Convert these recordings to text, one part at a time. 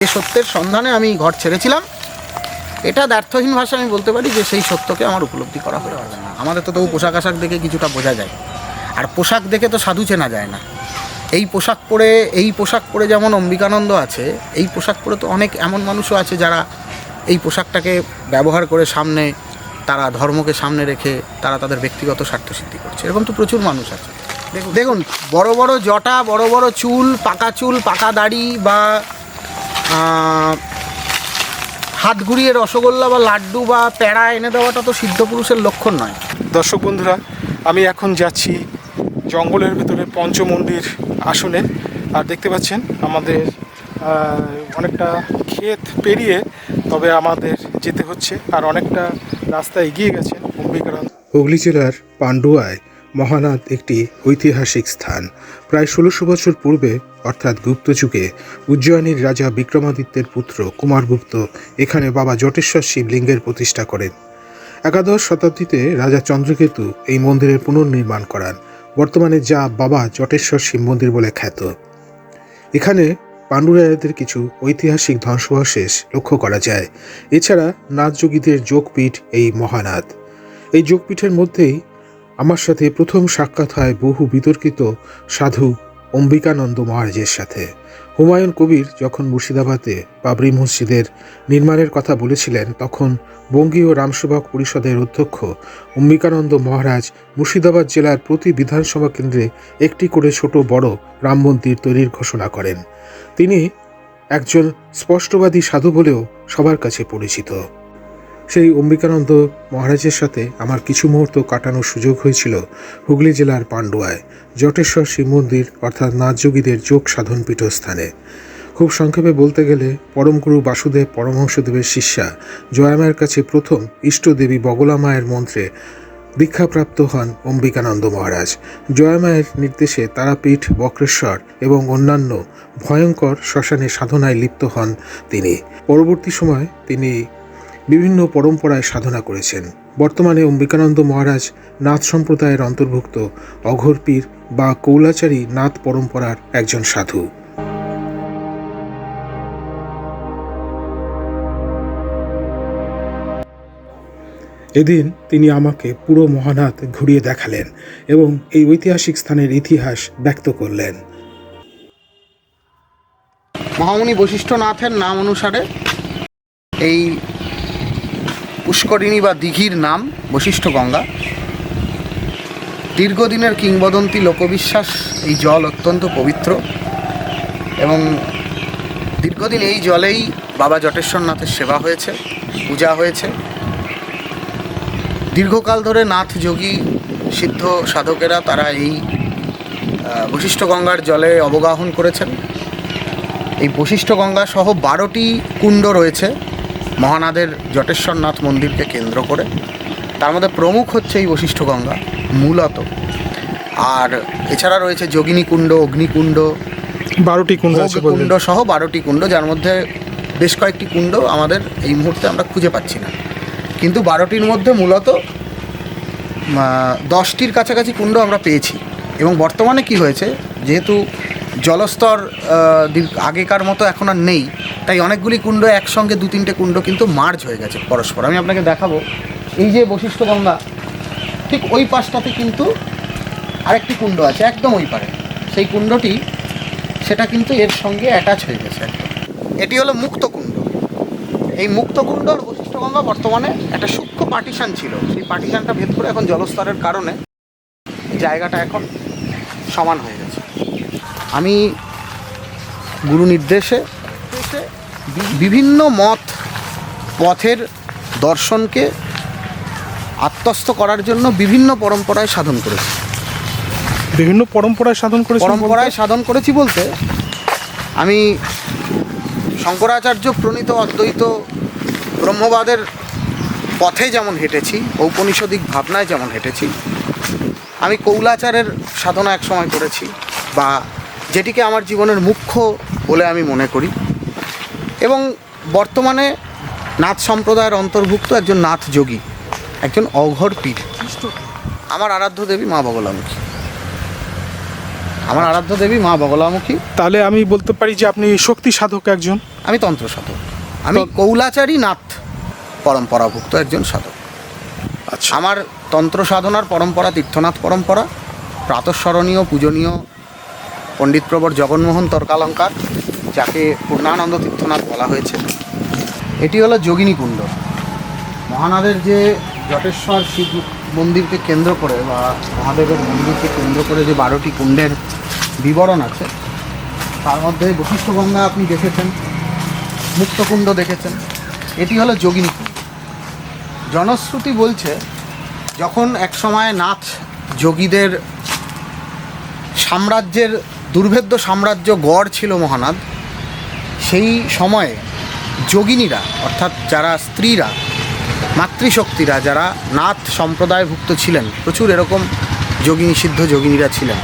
যে সত্যের সন্ধানে আমি ঘর ছেড়েছিলাম, এটা দ্ব্যর্থহীন ভাষা আমি বলতে পারি যে সেই সত্যকে আমার উপলব্ধি করা হয়ে যাবে না। আমাদের তো তবু পোশাক আশাক দেখে কিছুটা বোঝা যায়, আর পোশাক দেখে তো সাধু চেনা যায় না। এই পোশাক পরে যেমন অম্বিকানন্দ আছে, এই পোশাক পরে তো অনেক এমন মানুষও আছে যারা এই পোশাকটাকে ব্যবহার করে তারা ধর্মকে সামনে রেখে তারা তাদের ব্যক্তিগত স্বার্থসিদ্ধি করছে। এরকম তো প্রচুর মানুষ আছে। দেখুন, বড় বড় জটা, বড় বড় চুল, পাকা দাড়ি বা হাত ঘুরিয়ে রসগোল্লা বা লাড্ডু বা প্যাড়া এনে দেওয়াটা তো সিদ্ধ পুরুষের লক্ষণ নয়। দর্শক বন্ধুরা, আমি এখন যাচ্ছি জঙ্গলের ভেতরে পঞ্চমন্দির আসনে। আর দেখতে পাচ্ছেন আমাদের অনেকটা ক্ষেত পেরিয়ে তবে আমাদের যেতে হচ্ছে, আর অনেকটা রাস্তা এগিয়ে গেছেন অম্বিকানন্দ। হুগলি জেলার পান্ডুয়ায় মহানাদ একটি ঐতিহাসিক স্থান। প্রায় ১৬০০ বছর পূর্বে অর্থাৎ গুপ্ত যুগে উজ্জয়িনীর রাজা বিক্রমাদিত্যের পুত্র কুমারগুপ্ত এখানে বাবা জটেশ্বর শিবলিঙ্গের প্রতিষ্ঠা করেন। একাদশ শতাব্দীতে রাজা চন্দ্রকেতু এই মন্দিরের পুনর্নির্মাণ করান, বর্তমানে যা বাবা জটেশ্বর শিব মন্দির বলে খ্যাত। এখানে পাণ্ডুরাজাদের কিছু ঐতিহাসিক ধ্বংসাবশেষ লক্ষ্য করা যায়। এছাড়া নাথযোগীদের যোগপীঠ এই মহানাদ। এই যোগপীঠের মধ্যেই আমার সাথে প্রথম সাক্ষাৎ হয় বহু বিতর্কিত সাধু অম্বিকানন্দ মহারাজের সাথে। হুমায়ুন কবির যখন মুর্শিদাবাদে বাবরি মসজিদের নির্মাণের কথা বলেছিলেন, তখন বঙ্গীয় রামসেবক পরিষদের অধ্যক্ষ অম্বিকানন্দ মহারাজ মুর্শিদাবাদ জেলার প্রতি বিধানসভা কেন্দ্রে একটি করে ছোট বড় রাম মন্দির তৈরির ঘোষণা করেন। তিনি একজন স্পষ্টবাদী সাধু বলেও সবার কাছে পরিচিত। সেই অম্বিকানন্দ মহারাজের সাথে আমার কিছু মুহূর্ত কাটানোর সুযোগ হয়েছিল হুগলি জেলার পান্ডুয়ায় জটেশ্বর শিব মন্দির অর্থাৎ নাথযোগীদের যোগ সাধন পীঠস্থানে। খুব সংক্ষেপে বলতে গেলে পরমগুরু বাসুদেব পরমহংসদেবের শিষ্যা জয়ামায়ের কাছে প্রথম ইষ্টদেবী বগলা মায়ের মন্ত্রে দীক্ষাপ্রাপ্ত হন অম্বিকানন্দ মহারাজ। জয়ামায়ের নির্দেশে তারাপীঠ, বক্রেশ্বর এবং অন্যান্য ভয়ঙ্কর শ্মশানে সাধনায় লিপ্ত হন তিনি। পরবর্তী সময় তিনি বিভিন্ন পরম্পরায় সাধনা করেছেন। বর্তমানে অম্বিকানন্দ মহারাজ নাথ সম্প্রদায়ের অন্তর্ভুক্ত অঘোরপীর বা কৌলাচারী নাথ পরম্পরার একজন সাধু। এদিন তিনি আমাকে পুরো মহানাদ ঘুরিয়ে দেখালেন এবং এই ঐতিহাসিক স্থানের ইতিহাস ব্যক্ত করলেন। মহামুনি বশিষ্ঠনাথের নাম অনুসারে এই পুষ্করিণী বা দিঘির নাম বশিষ্ঠ গঙ্গা। দীর্ঘদিনের কিংবদন্তি লোকবিশ্বাস এই জল অত্যন্ত পবিত্র এবং দীর্ঘদিন এই জলেই বাবা জটেশ্বরনাথের সেবা হয়েছে, পূজা হয়েছে। দীর্ঘকাল ধরে নাথ যোগী সিদ্ধ সাধকেরা তারা এই বশিষ্ঠ গঙ্গার জলে অবগাহন করেছেন। এই বশিষ্ঠ গঙ্গা সহ 12টি কুণ্ড রয়েছে মহানাদের জটেশ্বরনাথ মন্দিরকে কেন্দ্র করে। তার মধ্যে প্রমুখ হচ্ছে এই বশিষ্ঠ গঙ্গা মূলত। আর এছাড়া রয়েছে যোগিনী কুণ্ড, অগ্নিকুণ্ড, 12টি কুণ্ড সহ 12টি কুণ্ড, যার মধ্যে বেশ কয়েকটি কুণ্ড আমাদের এই মুহূর্তে আমরা খুঁজে পাচ্ছি না। কিন্তু 12টির মধ্যে মূলত 10টির কাছাকাছি কুণ্ড আমরা পেয়েছি। এবং বর্তমানে কি হয়েছে, যেহেতু জলস্তর আগেকার মতো এখন আর নেই, তাই অনেকগুলি কুণ্ড একসঙ্গে 2-3টে কুণ্ড কিন্তু মার্জ হয়ে গেছে পরস্পর। আমি আপনাকে দেখাবো, এই যে বশিষ্ঠ গঙ্গা ঠিক ওই পাশটাতে কিন্তু আরেকটি কুণ্ড আছে একদম ওই পারে। সেই কুণ্ডটি সেটা কিন্তু এর সঙ্গে অ্যাটাচ হয়ে গেছে একদম। এটি হলো মুক্তকুণ্ড। এই মুক্তকুণ্ড আর বশিষ্ঠ গঙ্গা বর্তমানে একটা সূক্ষ্ম পার্টিশন ছিল, সেই পার্টিশনটা ভেদ করে এখন জলস্তরের কারণে জায়গাটা এখন সমান হয়ে গেছে। আমি গুরু নির্দেশে বিভিন্ন পথের দর্শনকে আত্মস্থ করার জন্য বিভিন্ন পরম্পরায় সাধন করেছি। পরম্পরায় সাধন করেছি বলতে আমি শঙ্করাচার্য প্রণীত অদ্বৈত ব্রহ্মবাদের পথে যেমন হেঁটেছি, ঔপনিষদিক ভাবনায় যেমন হেঁটেছি, আমি কৌলাচারের সাধনা একসময় করেছি, বা যেটিকে আমার জীবনের মুখ্য বলে আমি মনে করি। এবং বর্তমানে নাথ সম্প্রদায়ের অন্তর্ভুক্ত একজন নাথ যোগী, একজন অঘোর পীর। আমার আরাধ্য দেবী মা বগলামুখী। তাহলে আমি বলতে পারি যে আপনি শক্তি সাধক একজন। আমি তন্ত্র সাধক, আমি কৌলাচারী নাথ পরম্পরাভুক্ত একজন সাধক। আচ্ছা, আমার তন্ত্র সাধনার পরম্পরা তীর্থনাথ পরম্পরা, প্রাতঃস্মরণীয় পূজনীয় পণ্ডিত প্রবর জগন্মোহন তর্কালঙ্কার, যাকে পূর্ণানন্দ তীর্থনাথ বলা হয়েছে। এটি হলো যোগিনী কুণ্ড। মহানাদের যে জটেশ্বর শিব মন্দিরকে কেন্দ্র করে বা মহাদেবের মন্দিরকে কেন্দ্র করে যে 12টি কুণ্ডের বিবরণ আছে, তার মধ্যে বশিষ্ঠ গঙ্গা আপনি দেখেছেন, মুক্তকুণ্ড দেখেছেন। এটি হলো যোগিনী কুণ্ড। জনশ্রুতি বলছে যখন এক সময় নাথ যোগীদের সাম্রাজ্যের দুর্ভেদ্য সাম্রাজ্য গড় ছিল মহানাদ, সেই সময়ে যোগিনীরা অর্থাৎ যারা স্ত্রীরা, মাতৃশক্তিরা, যারা নাথ সম্প্রদায়ভুক্ত ছিলেন, প্রচুর এরকম যোগিনী সিদ্ধ যোগিনীরা ছিলেন।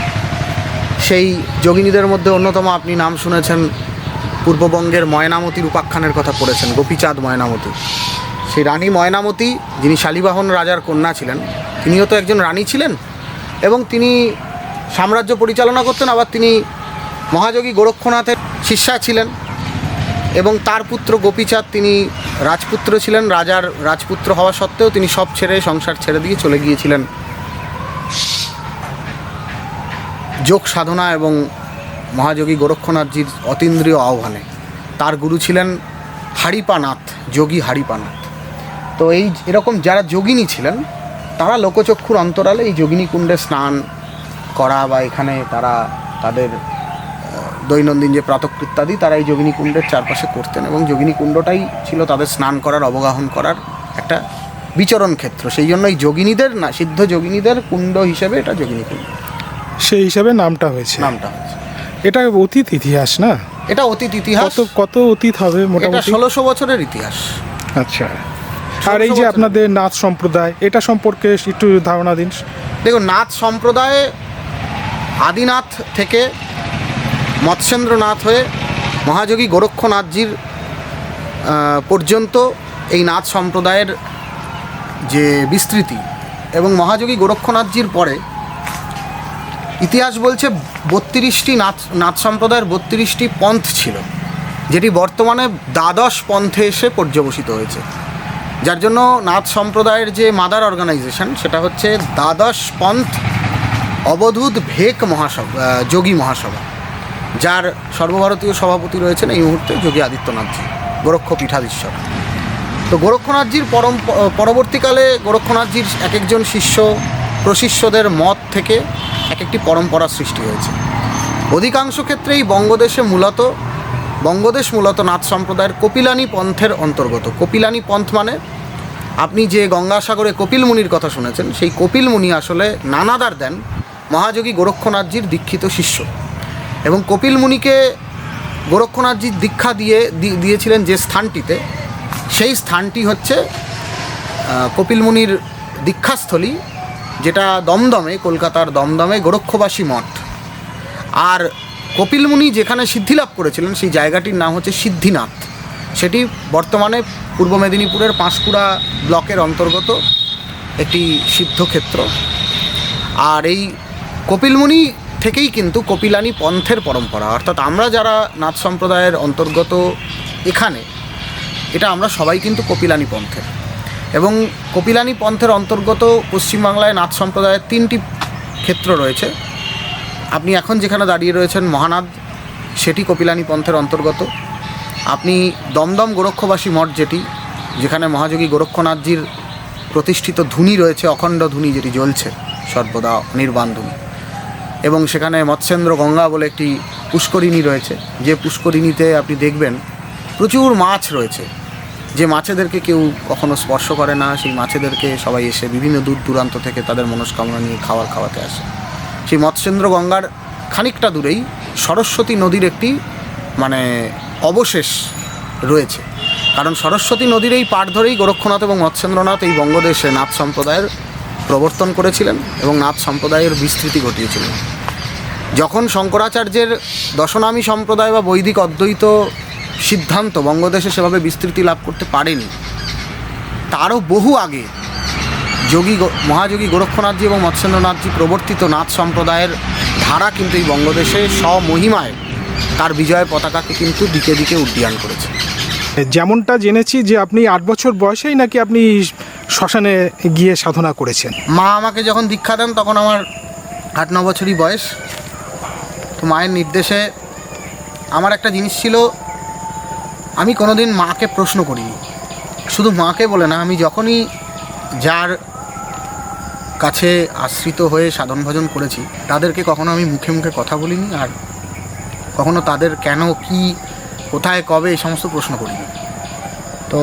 সেই যোগিনীদের মধ্যে অন্যতম আপনি নাম শুনেছেন, পূর্ববঙ্গের ময়নামতির উপাখ্যানের কথা পড়েছেন, গোপীচাঁদ ময়নামতি। সেই রানী ময়নামতি, যিনি শালিবাহন রাজার কন্যা ছিলেন, তিনিও তো একজন রানী ছিলেন এবং তিনি সাম্রাজ্য পরিচালনা করতেন। আবার তিনি মহাযোগী গোরক্ষনাথের শিষ্যা ছিলেন এবং তার পুত্র গোপীচাঁদ, তিনি রাজপুত্র ছিলেন। রাজার রাজপুত্র হওয়া সত্ত্বেও তিনি সব ছেড়ে, সংসার ছেড়ে দিয়ে চলে গিয়েছিলেন যোগ সাধনা এবং মহাযোগী গোরক্ষনাথজির অতীন্দ্রিয় আহ্বানে। তার গুরু ছিলেন হারিপানাথ, যোগী হারিপানাথ। তো এরকম যারা যোগিনী ছিলেন, তারা লোকচক্ষুর অন্তরালে এই যোগিনী কুণ্ডে স্নান করা বা এখানে তারা তাদের দৈনন্দিন যে প্রাতকৃত্যাদি তারা এই যোগিনী কুণ্ডের চারপাশে করতেন এবং যোগিনী কুণ্ডটাই ছিল তাদের স্নান করার, অবগাহন করার একটা বিচরণ ক্ষেত্র। সেই জন্য এই যোগিনীদের না, সিদ্ধ যোগিনীদের কুণ্ড হিসেবে এটা যোগিনী কুণ্ড সেই হিসাবে নামটা হয়েছে। এটা অতীত ইতিহাস না? এটা অতীত ইতিহাস। কত অতীত হবে এটা মোটামুটি? 1600 বছরের ইতিহাস। আচ্ছা, আর এই যে আপনাদের নাথ সম্প্রদায়, এটা সম্পর্কে একটু ধারণা দিন। দেখুন, নাথ সম্প্রদায়ে আদিনাথ থেকে মৎস্যেন্দ্রনাথ হয়ে মহাযোগী গোরক্ষনাথজির পর্যন্ত এই নাথ সম্প্রদায়ের যে বিস্তৃতি, এবং মহাযোগী গোরক্ষনাথজির পরে ইতিহাস বলছে 32টি নাথ সম্প্রদায়ের 32টি পন্থ ছিল, যেটি বর্তমানে দ্বাদশ পন্থে এসে পর্যবসিত হয়েছে। যার জন্য নাথ সম্প্রদায়ের যে মাদার অর্গানাইজেশন, সেটা হচ্ছে দ্বাদশ পন্থ অবধূত ভেক মহাসভা, যোগী মহাসভা, যার সর্বভারতীয় সভাপতি রয়েছেন এই মুহূর্তে যোগী আদিত্যনাথজি, গোরক্ষ পীঠাধীশ্বর। তো গোরক্ষনাথজির পরবর্তীকালে গোরক্ষনাথজির এক একজন শিষ্য প্রশিষ্যদের মত থেকে এক একটি পরম্পরা সৃষ্টি হয়েছে। অধিকাংশ ক্ষেত্রেই বঙ্গদেশ মূলত নাথ সম্প্রদায়ের কপিলানি পন্থের অন্তর্গত। কপিলানি পন্থ মানে আপনি যে গঙ্গাসাগরে কপিল মুনির কথা শুনেছেন, সেই কপিল মুনি আসলে নানাদার দেন মহাযোগী গোরক্ষনাথজির দীক্ষিত শিষ্য। এবং কপিল মুনিকে গোরক্ষনাথজি দীক্ষা দিয়েছিলেন যে স্থানটিতে, সেই স্থানটি হচ্ছে কপিল মুনির দীক্ষাস্থলী, যেটা দমদমে, কলকাতার দমদমে গোরক্ষবাসী মঠ। আর কপিল মুনি যেখানে সিদ্ধিলাভ করেছিলেন সেই জায়গাটির নাম হচ্ছে সিদ্ধিনাথ। সেটি বর্তমানে পূর্ব মেদিনীপুরের পাঁশকুড়া ব্লকের অন্তর্গত একটি সিদ্ধক্ষেত্র। আর এই কপিল মুনি থেকেই কিন্তু কপিলানি পন্থের পরম্পরা, অর্থাৎ আমরা যারা নাথ সম্প্রদায়ের অন্তর্গত এখানে, এটা আমরা সবাই কিন্তু কপিলানি পন্থের। এবং কপিলানি পন্থের অন্তর্গত পশ্চিমবাংলায় নাথ সম্প্রদায়ের 3টি ক্ষেত্র রয়েছে। আপনি এখন যেখানে দাঁড়িয়ে রয়েছেন মহানাদ, সেটি কপিলানি পন্থের অন্তর্গত। আপনি দমদম গোরক্ষবাসী মঠ, যেখানে মহাযোগী গোরক্ষনাথজির প্রতিষ্ঠিত ধুনি রয়েছে, অখণ্ড ধুনি, যেটি জ্বলছে সর্বদা, নির্বাণ ধুনি। এবং সেখানে মৎস্যেন্দ্র গঙ্গা বলে একটি পুষ্করিণী রয়েছে, যে পুষ্করিণীতে আপনি দেখবেন প্রচুর মাছ রয়েছে, যে মাছেদেরকে কেউ কখনো স্পর্শ করে না। সেই মাছেদেরকে সবাই এসে বিভিন্ন দূর দূরান্ত থেকে তাদের মনস্কামনা নিয়ে খাওয়াতে আসে। সেই মৎস্যেন্দ্র গঙ্গার খানিকটা দূরেই সরস্বতী নদীর একটি অবশেষ রয়েছে। কারণ সরস্বতী নদীর এই পাড় ধরেই গোরক্ষনাথ এবং মৎস্যেন্দ্রনাথ এই বঙ্গদেশে নাথ সম্প্রদায়ের প্রবর্তন করেছিলেন এবং নাথ সম্প্রদায়ের বিস্তৃতি ঘটিয়েছিলেন। যখন শঙ্করাচার্যের দশনামী সম্প্রদায় বা বৈদিক অদ্বৈত সিদ্ধান্ত বঙ্গদেশে সেভাবে বিস্তৃতি লাভ করতে পারেনি, তারও বহু আগে মহাযোগী গোরক্ষনাথজি এবং মৎস্যেন্দ্রনাথজি প্রবর্তিত নাথ সম্প্রদায়ের ধারা কিন্তু এই বঙ্গদেশে স্বমহিমায় তার বিজয় পতাকাকে কিন্তু দিকে দিকে উড্ডীয়মান করেছে। যেমনটা জেনেছি যে আপনি 8 বছর বয়সেই নাকি আপনি শ্মশানে গিয়ে সাধনা করেছেন। মা আমাকে যখন দীক্ষা দেন তখন আমার 8-9 বছরই বয়স। তো মায়ের নির্দেশে আমার একটা জিনিস ছিল, আমি কোনোদিন মাকে প্রশ্ন করিনি। শুধু মাকে বলে না, আমি যখনই যার কাছে আশ্রিত হয়ে সাধন ভজন করেছি তাদেরকে কখনো আমি মুখে মুখে কথা বলিনি, আর কখনো তাদের কেন, কি, কোথায়, কবে এই সমস্ত প্রশ্ন করিনি। তো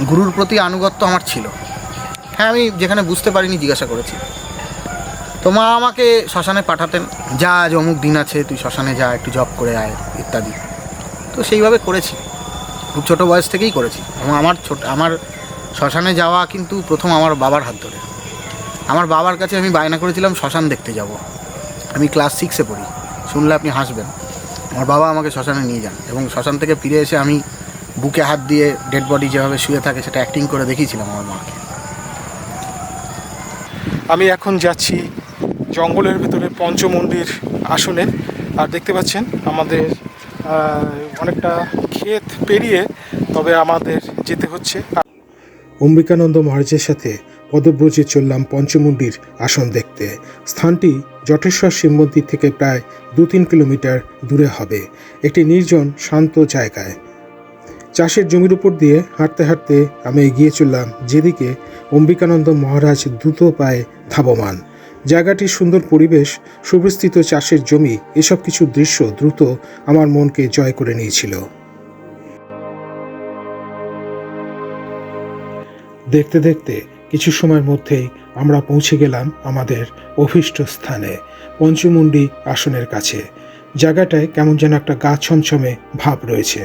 গুরুর প্রতি আনুগত্য আমার ছিল। হ্যাঁ, আমি যেখানে বুঝতে পারিনি জিজ্ঞাসা করেছি। তো মা আমাকে শ্মশানে পাঠাতেন, যা আজ অমুক দিন আছে তুই শ্মশানে যা, একটু জব করে আয় ইত্যাদি। তো সেইভাবে করেছি, খুব ছোটো বয়স থেকেই করেছি। এবং আমার শ্মশানে যাওয়া কিন্তু প্রথম আমার বাবার হাত ধরে। আমার বাবার কাছে আমি বায়না করেছিলাম শ্মশান দেখতে যাব। আমি ক্লাস 6-এ পড়ি, শুনলে আপনি হাসবেন। আমার বাবা আমাকে শ্মশানে নিয়ে যান এবং শ্মশান থেকে ফিরে এসে আমি বুকে হাত দিয়ে ডেড বডি যেভাবে শুয়ে থাকে সেটা অ্যাক্টিং করে দেখিয়েছিলাম আমার মাকে। আমি এখন যাচ্ছি জঙ্গলের ভেতরে পঞ্চমন্ডির আসনে, আর দেখতে পাচ্ছেন আমাদের অনেকটা ক্ষেত পেরিয়ে তবে আমাদের যেতে হচ্ছে। অম্বিকানন্দ মহারাজের সাথে পদব্রজে চললাম পঞ্চমুণ্ডির আসন দেখতে। স্থানটি জটেশ্বর শিব মন্দির থেকে প্রায় 2-3 কিলোমিটার দূরে হবে, একটি নির্জন শান্ত জায়গায়। চাষের জমির উপর দিয়ে হাঁটতে হাঁটতে আমি এগিয়ে চললাম যেদিকে অম্বিকানন্দ মহারাজ দ্রুত পায়ে ধাবমান। জায়গাটির সুন্দর পরিবেশ, সুবিস্তৃত চাষের জমি, এসব কিছু দৃশ্য দ্রুত আমার মনকে জয় করে নিয়েছিল। দেখতে দেখতে কিছু সময়ের মধ্যেই আমরা পৌঁছে গেলাম আমাদের অভীষ্ট স্থানে, পঞ্চমুণ্ডি আসনের কাছে। জায়গাটায় কেমন যেন একটা গা ছমছমে ভাব রয়েছে।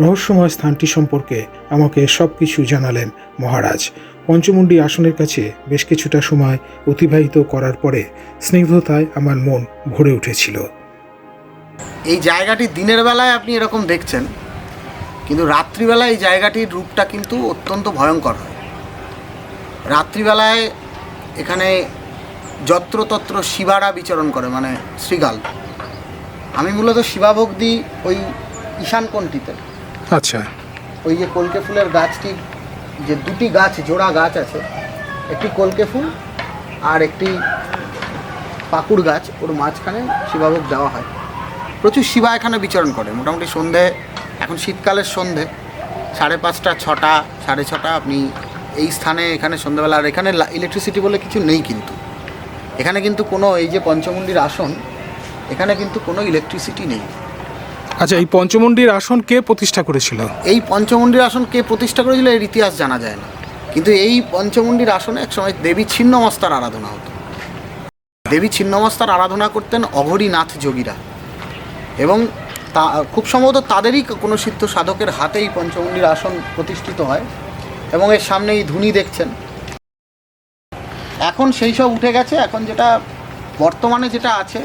রহস্যময় স্থানটি সম্পর্কে আমাকে সব কিছু জানালেন মহারাজ। পঞ্চমুণ্ডি আসনের কাছে বেশ কিছুটা সময় অতিবাহিত করার পরে স্নিগ্ধতায় আমার মন ভরে উঠেছিল। এই জায়গাটি দিনের বেলায় আপনি এরকম দেখছেন, কিন্তু রাত্রিবেলায় এই জায়গাটির রূপটা কিন্তু অত্যন্ত ভয়ঙ্কর হয়। রাত্রিবেলায় এখানে যত্রতত্র শিবারা বিচরণ করে, মানে শৃগাল। আমি মূলত শিবাভোগ দিই ওই ঈশানকোণটিতে। আচ্ছা, ওই যে কলকে ফুলের গাছটি, যে দুটি গাছ, জোড়া গাছ আছে, একটি কলকে ফুল আর একটি পাকুড় গাছ, ওর মাঝখানে শিবাভোগ দেওয়া হয়। প্রচুর শিবা এখানে বিচরণ করে। মোটামুটি সন্ধে, এখন শীতকালের সন্ধে 5:30, 6টা, 6:30 আপনি এই স্থানে এখানে সন্ধ্যাবেলা। আর এখানে ইলেকট্রিসিটি বলে কিছু নেই, কিন্তু এখানে কিন্তু কোনো, এই যে পঞ্চমুণ্ডির আসন, এখানে কিন্তু কোনো ইলেকট্রিসিটি নেই। আচ্ছা, এই পঞ্চমন্ডির আসন কে প্রতিষ্ঠা করেছিল? এই পঞ্চমুণ্ডির আসন কে প্রতিষ্ঠা করেছিল এর ইতিহাস জানা যায় না, কিন্তু এই পঞ্চমুণ্ডির আসনে একসময় দেবী ছিন্নমস্তার আরাধনা হতো। দেবী ছিন্নমস্তার আরাধনা করতেন অঘরীনাথ যোগীরা, এবং তা খুব সম্ভবত তাদেরই কোনো সিদ্ধ সাধকের হাতে এই পঞ্চমুণ্ডির আসন প্রতিষ্ঠিত হয়। এবং এর সামনে এই ধুনি দেখছেন, এখন সেই সব উঠে গেছে। এখন যেটা বর্তমানে যেটা আছে,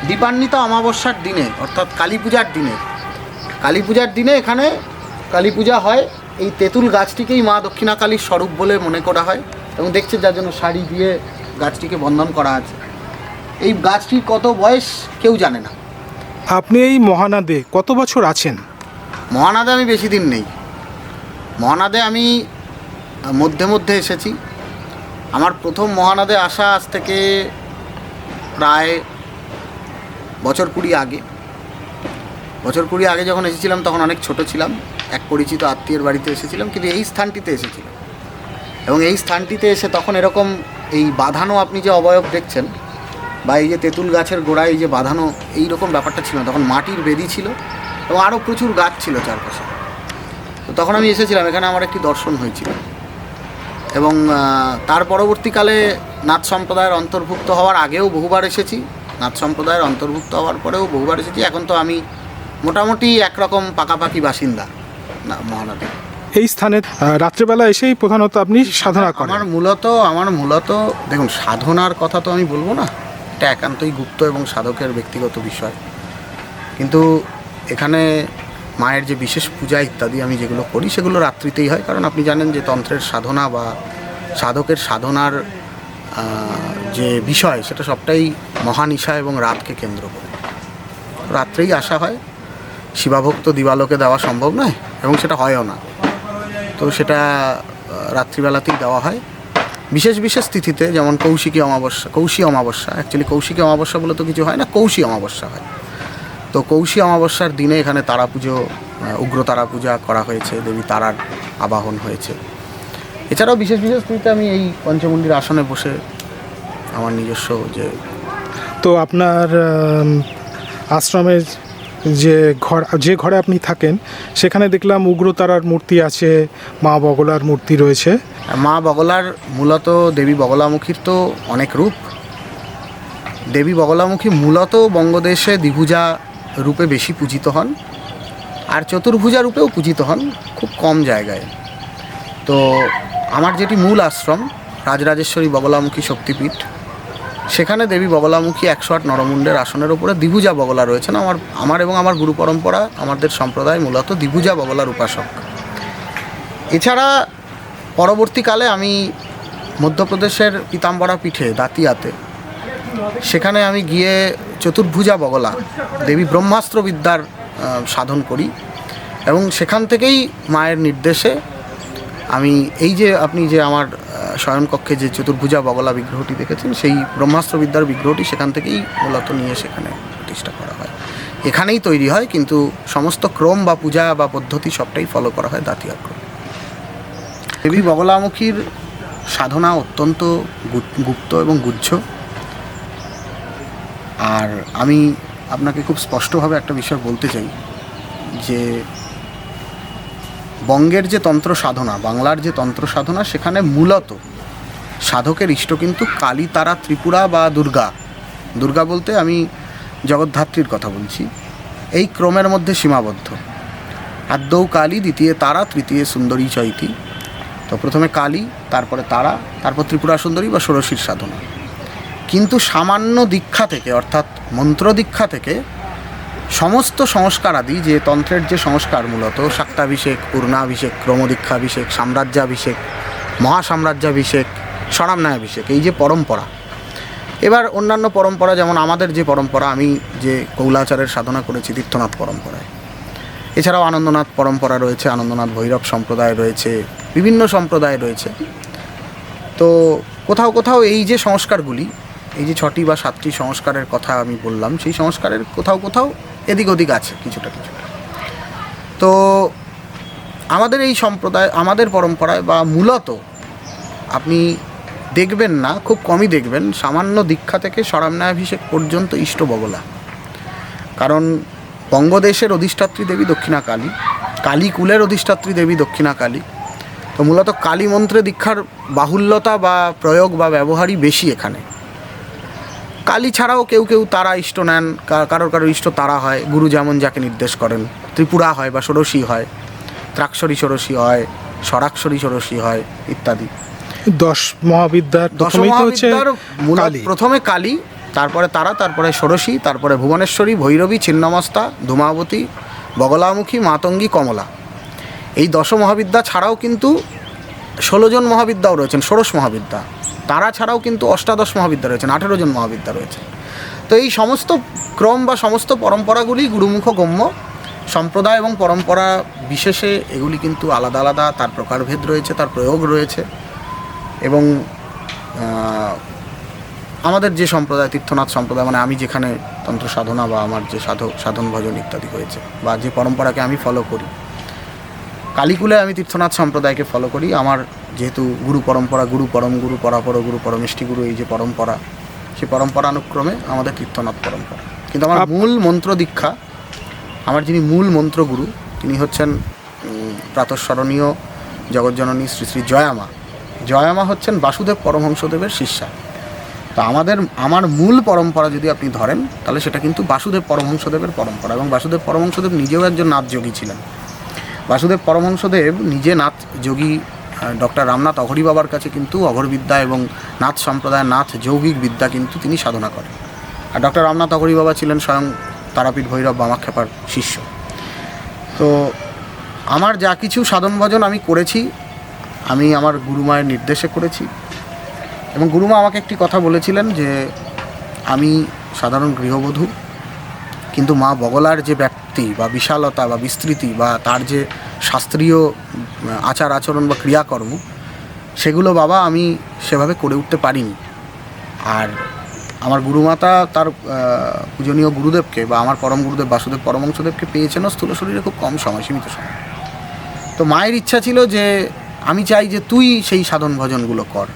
দীপান্বিত অমাবস্যার দিনে, অর্থাৎ কালী পূজার দিনে এখানে কালী পূজা হয়। এই তেঁতুল গাছটিকেই মা দক্ষিণাকালীর স্বরূপ বলে মনে করা হয়, এবং দেখছেন যার জন্য শাড়ি দিয়ে গাছটিকে বন্ধন করা আছে। এই গাছটির কত বয়স কেউ জানে না। আপনি এই মহানাদে কত বছর আছেন? মহানাদে আমি বেশি দিন নেই। মহানাদে আমি মধ্যে এসেছি। আমার প্রথম মহানাদে আসা আজ থেকে প্রায় বছর 20 আগে যখন এসেছিলাম তখন অনেক ছোট ছিলাম। এক পরিচিত আত্মীয়ের বাড়িতে এসেছিলাম, কিন্তু এই স্থানটিতে এসেছিলাম। এবং এই স্থানটিতে এসে তখন এরকম এই বাঁধানো, আপনি যে অবয়ব দেখছেন, বা এই যে তেঁতুল গাছের গোড়ায় এই যে বাঁধানো, এই রকম ব্যাপারটা ছিল না। তখন মাটির বেদি ছিল এবং আরও প্রচুর গাছ ছিল চারপাশে। তো তখন আমি এসেছিলাম, এখানে আমার একটি দর্শন হয়েছিল। এবং তার পরবর্তীকালে নাথ সম্প্রদায়ের অন্তর্ভুক্ত হওয়ার আগেও বহুবার এসেছি, নাথ সম্প্রদায়ের অন্তর্ভুক্ত হওয়ার পরেও বহুবার এসেছি। এখন তো আমি মোটামুটি একরকম পাকাপাকি বাসিন্দা না মহানাদে। এই স্থানে রাত্রেবেলা এসেই প্রধানত আপনি সাধনা করেন? আমার মূলত দেখুন, সাধনার কথা তো আমি বলবো না, এটা একান্তই গুপ্ত এবং সাধকের ব্যক্তিগত বিষয়। কিন্তু এখানে মায়ের যে বিশেষ পূজা ইত্যাদি আমি যেগুলো করি সেগুলো রাত্রিতেই হয়, কারণ আপনি জানেন যে তন্ত্রের সাধনা বা সাধকের সাধনার যে বিষয় সেটা সবটাই মহানিশা এবং রাতকে কেন্দ্র করে। রাত্রেই আসা হয়। শিবাভোক্ত দিবালোকে দেওয়া সম্ভব নয় এবং সেটা হয়ও না, তো সেটা রাত্রিবেলাতেই দেওয়া হয়। বিশেষ বিশেষ তিথিতে, যেমন কৌশিকী অমাবস্যা, অ্যাকচুয়ালি কৌশিকী অমাবস্যা বলে তো কিছু হয় না, কৌশী অমাবস্যা হয়। তো কৌশী অমাবস্যার দিনে এখানে তারা পুজো, উগ্র তারা পূজা করা হয়েছে, দেবী তারার আবাহন হয়েছে। এছাড়াও বিশেষ বিশেষ তিথিতে আমি এই পঞ্চমুণ্ডির আসনে বসে আমার নিজস্ব তো আপনার আশ্রমের যে ঘরে আপনি থাকেন সেখানে দেখলাম উগ্রতারার মূর্তি আছে, মা বগলার মূর্তি রয়েছে। মা বগলার মূলত দেবী বগলামুখীর তো অনেক রূপ। দেবী বগলামুখী মূলত বঙ্গদেশে দ্বিভুজা রূপে বেশি পূজিত হন, আর চতুর্ভুজা রূপেও পূজিত হন খুব কম জায়গায়। তো আমার যেটি মূল আশ্রম রাজরাজেশ্বরী বগলামুখী শক্তিপীঠ, সেখানে দেবী বগলামুখী 108 নরমুণ্ডের আসনের ওপরে দ্বিভুজা বগলা রয়েছেন। আমার এবং আমার গুরু পরম্পরা, আমাদের সম্প্রদায় মূলত দ্বিভুজা বগলার উপাসক। এছাড়া পরবর্তীকালে আমি মধ্যপ্রদেশের পীতাম্বরা পীঠে দাতিয়াতে, সেখানে আমি গিয়ে চতুর্ভুজা বগলা দেবী ব্রহ্মাস্ত্র বিদ্যার সাধন করি এবং সেখান থেকেই মায়ের নির্দেশে আমি এই যে আপনি যে আমার শয়নকক্ষে যে চতুর্ভুজা বগলা বিগ্রহটি দেখেছেন, সেই ব্রহ্মাস্ত্র বিদ্যার বিগ্রহটি সেখান থেকেই মূলত নিয়ে সেখানে প্রতিষ্ঠা করা হয়। এখানেই তৈরি হয়, কিন্তু সমস্ত ক্রম বা পূজা বা পদ্ধতি সবটাই ফলো করা হয় দাতিয়ার ক্রম। দেবী বগলামুখীর সাধনা অত্যন্ত গুপ্ত এবং গুহ্য। আর আমি আপনাকে খুব স্পষ্টভাবে একটা বিষয় বলতে চাই যে বঙ্গের যে তন্ত্র সাধনা, বাংলার যে তন্ত্র সাধনা, সেখানে মূলত সাধকের ইষ্ট কিন্তু কালী, তারা, ত্রিপুরা বা দুর্গা বলতে আমি জগদ্ধাত্রীর কথা বলছি। এই ক্রমের মধ্যে সীমাবদ্ধ। আদ্যৌ কালী, দ্বিতীয় তারা, তৃতীয় সুন্দরী চৈতি। তো প্রথমে কালী, তারপরে তারা, তারপর ত্রিপুরা সুন্দরী বা ষোড়শীর সাধনা। কিন্তু সামান্য দীক্ষা থেকে, অর্থাৎ মন্ত্র দীক্ষা থেকে সমস্ত সংস্কার আদি, যে তন্ত্রের যে সংস্কার মূলত শাক্তাভিষেক, পূর্ণাভিষেক, ক্রমদীক্ষাভিষেক, সাম্রাজ্যাভিষেক, মহাসাম্রাজ্যাভিষেক, স্বরামনায়াভিষেক, এই যে পরম্পরা। এবার অন্যান্য পরম্পরা, যেমন আমাদের যে পরম্পরা, আমি যে কৌলাচারের সাধনা করেছি তীর্থনাথ পরম্পরায়, এছাড়াও আনন্দনাথ পরম্পরা রয়েছে, আনন্দনাথ ভৈরব সম্প্রদায় রয়েছে, বিভিন্ন সম্প্রদায় রয়েছে। তো কোথাও কোথাও এই যে সংস্কারগুলি, এই যে 6টি বা 7টি সংস্কারের কথা আমি বললাম, সেই সংস্কারের কোথাও কোথাও এদিক ওদিক আছে কিছুটা। তো আমাদের এই সম্প্রদায়, আমাদের পরম্পরায় বা মূলত আপনি দেখবেন না, খুব কমই দেখবেন, সামান্য দীক্ষা থেকে স্বরামনায়াভিষেক পর্যন্ত ইষ্ট বগলা। কারণ বঙ্গদেশের অধিষ্ঠাত্রী দেবী দক্ষিণা কালী, কালীকুলের অধিষ্ঠাত্রী দেবী দক্ষিণা কালী। তো মূলত কালী মন্ত্রে দীক্ষার বাহুল্যতা বা প্রয়োগ বা ব্যবহারই বেশি এখানে। কালী ছাড়াও কেউ কেউ তারা ইষ্ট নেন, কারোর ইষ্ট তারা হয়, গুরু যেমন যাকে নির্দেশ করেন। ত্রিপুরা হয় বা ষোড়শী হয়, ত্রাক্ষরী ষোড়শী হয়, স্বরাক্ষরী ষোড়শী হয় ইত্যাদি। 10 মহাবিদ্যার প্রথমে কালী, তারপরে তারা, তারপরে ষোড়শী, তারপরে ভুবনেশ্বরী, ভৈরবী, ছিন্নমস্তা, ধূমাবতী, বগলামুখী, মাতঙ্গী, কমলা। এই 10 মহাবিদ্যা ছাড়াও কিন্তু 16 জন মহাবিদ্যাও রয়েছেন, ষোড়শ মহাবিদ্যা। তারা ছাড়াও কিন্তু 18 মহাবিদ্যা রয়েছেন, 18 জন মহাবিদ্যা রয়েছে। তো এই সমস্ত ক্রম বা সমস্ত পরম্পরাগুলি গুরুমুখ গম্য। সম্প্রদায় এবং পরম্পরা বিশেষে এগুলি কিন্তু আলাদা আলাদা, তার প্রকারভেদ রয়েছে, তার প্রয়োগ রয়েছে। এবং আমাদের যে সম্প্রদায়, তীর্থনাথ সম্প্রদায়, মানে আমি যেখানে তন্ত্র সাধনা বা আমার যে সাধন ভজন ইত্যাদি হয়েছে, বা যে পরম্পরাকে আমি ফলো করি, কালীকুলে আমি তীর্থনাথ সম্প্রদায়কে ফলো করি। আমার যেহেতু গুরু পরম্পরা, গুরু পরম গুরু, পরাপর গুরু, পরমেষ্টি গুরু, এই যে পরম্পরা, সেই পরম্পরানুক্রমে আমাদের তীর্থনাথ পরম্পরা। কিন্তু আমার মূল মন্ত্র দীক্ষা, আমার যিনি মূল মন্ত্রগুরু, তিনি হচ্ছেন প্রাতঃস্মরণীয় জগজ্জননী শ্রী শ্রী জয়ামা হচ্ছেন বাসুদেব পরমহংসদেবের শিষ্যা। তো আমার মূল পরম্পরা যদি আপনি ধরেন, তাহলে সেটা কিন্তু বাসুদেব পরমহংসদেবের পরম্পরা। এবং বাসুদেব পরমহংসদেব নিজেও একজন নাথ যোগী ছিলেন। বাসুদেব পরমহংসদেব নিজে নাথ যোগী, ডক্টর রামনাথ অঘরী বাবার কাছে কিন্তু অঘরবিদ্যা এবং নাথ সম্প্রদায়ের নাথ যৌগিক বিদ্যা কিন্তু তিনি সাধনা করেন। আর ডক্টর রামনাথ অঘরী বাবা ছিলেন স্বয়ং তারাপীঠ ভৈরব বামাখ্যাপার শিষ্য। তো আমার যা কিছু সাধন ভজন আমি করেছি, আমি আমার গুরুমায়ের নির্দেশে করেছি। এবং গুরুমা আমাকে একটি কথা বলেছিলেন যে আমি সাধারণ গৃহবধূ, কিন্তু মা বগলার যে ব্যাপ্তি বা বিশালতা বা বিস্তৃতি বা তার যে শাস্ত্রীয় আচার আচরণ বা ক্রিয়াকর্ম, সেগুলো বাবা আমি সেভাবে করে উঠতে পারিনি। আর আমার গুরুমাতা তার পূজনীয় গুরুদেবকে বা আমার পরম গুরুদেব বাসুদেব পরমহংসদেবকে পেয়েছেনও স্থূল শরীরে খুব কম সময়, সীমিত সময়। তো মায়ের ইচ্ছা ছিল যে আমি চাই যে তুই সেই সাধন ভজনগুলো কর,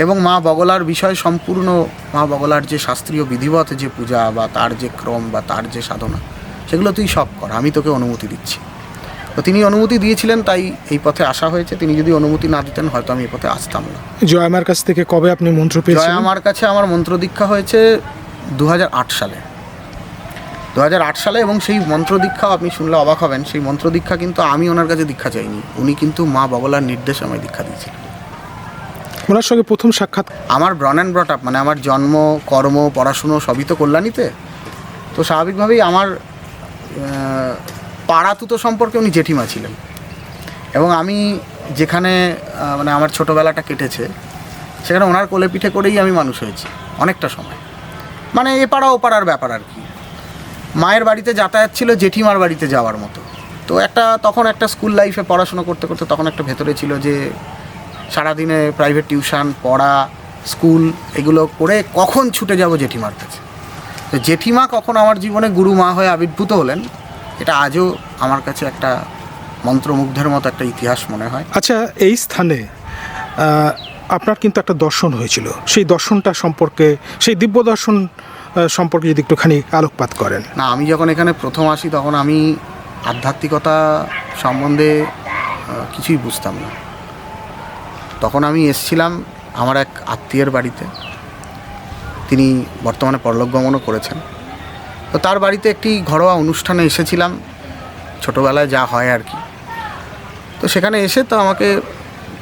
এবং মা বগলার বিষয় সম্পূর্ণ, মা বগলার যে শাস্ত্রীয় বিধিবত যে পূজা বা তার যে ক্রম বা তার যে সাধনা, সেগুলো তুই সব কর, আমি তোকে অনুমতি দিচ্ছি। তো তিনি অনুমতি দিয়েছিলেন, তাই এই পথে আসা হয়েছে। তিনি যদি অনুমতি না দিতেন হয়তো আমি এই পথে আসতাম না। জয়ামার কাছ থেকে কবে আপনি মন্ত্র জয় পেয়েছেন? আমার কাছে আমার মন্ত্র দীক্ষা হয়েছে 2008 সালে। 2008 সালে, এবং সেই মন্ত্র দীক্ষা আপনি শুনলে অবাক হবেন, সেই মন্ত্র দীক্ষা কিন্তু আমি ওনার কাছে দীক্ষা চাইনি, উনি কিন্তু মা বগলার নির্দেশে আমায় দীক্ষা দিয়েছিলেন। ওনার সঙ্গে প্রথম সাক্ষাৎ? আমার ব্রন অ্যান্ড ব্রট আপ, মানে আমার জন্ম, কর্ম, পড়াশুনো সবই তো কল্যাণীতে। তো স্বাভাবিকভাবেই আমার পাড়াতুতো সম্পর্কে উনি জেঠিমা ছিলেন, এবং আমি যেখানে মানে আমার ছোটোবেলাটা কেটেছে, সেখানে ওনার কোলে পিঠে করেই আমি মানুষ হয়েছি অনেকটা সময়। মানে এ পাড়া ও পাড়ার ব্যাপার আর কি। মায়ের বাড়িতে যাতায়াত ছিল জেঠিমার বাড়িতে যাওয়ার মতো। তো তখন একটা স্কুল লাইফে পড়াশুনো করতে করতে তখন একটা ভেতরে ছিল যে সারাদিনে প্রাইভেট টিউশন, পড়া, স্কুল, এগুলো করে কখন ছুটে যাব জেঠিমার কাছে। তো জেঠিমা কখন আমার জীবনে গুরু মা হয়ে আবির্ভূত হলেন, এটা আজও আমার কাছে একটা মন্ত্রমুগ্ধের মতো একটা ইতিহাস মনে হয়। আচ্ছা, এই স্থানে আপনার কিন্তু একটা দর্শন হয়েছিল, সেই দর্শনটা সম্পর্কে, সেই দিব্য দর্শন সম্পর্কে যদি একটুখানি আলোকপাত করেন। না, আমি যখন এখানে প্রথম আসি তখন আমি আধ্যাত্মিকতা সম্বন্ধে কিছুই বুঝতাম না। তখন আমি এসেছিলাম আমার এক আত্মীয়ের বাড়িতে, তিনি বর্তমানে পরলোক গমনও করেছেন। তো তার বাড়িতে একটি ঘরোয়া অনুষ্ঠানে এসেছিলাম, ছোটোবেলায় যা হয় আর কি। তো সেখানে এসে তো আমাকে